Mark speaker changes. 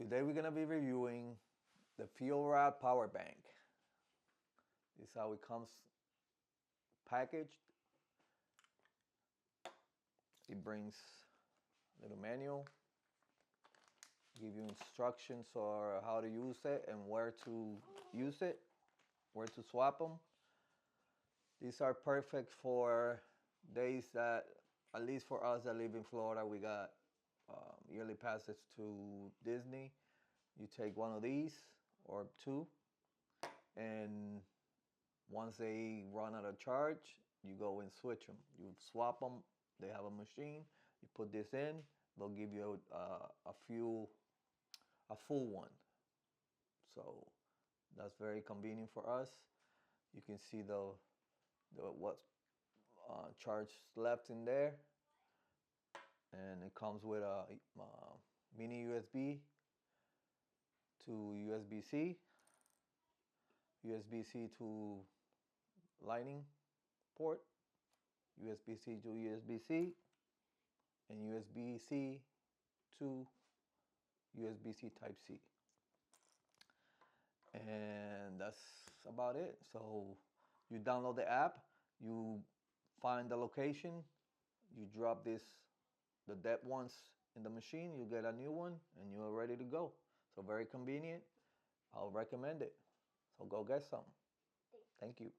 Speaker 1: Today we're gonna be reviewing the FuelRod power bank. This is how it comes packaged. It brings a little manual, give you instructions on how to use it and where to use it, where to swap them. These are perfect for days that, at least for us that live in Florida, we got yearly passes to Disney. You take one of these or two, and once they run out of charge, you go and switch them. You swap them. They have a machine. You put this in. They'll give you a full one. So that's very convenient for us. You can see the what charge left in there, and it comes with a mini USB to USB-C, USB-C to Lightning port, USB-C to USB-C, and USB-C to USB-C Type-C. And that's about it. So you download the app, you find the location, you drop the dead ones in the machine, you get a new one, and you're ready to go. So very convenient. I'll recommend it. So go get some. Thank you.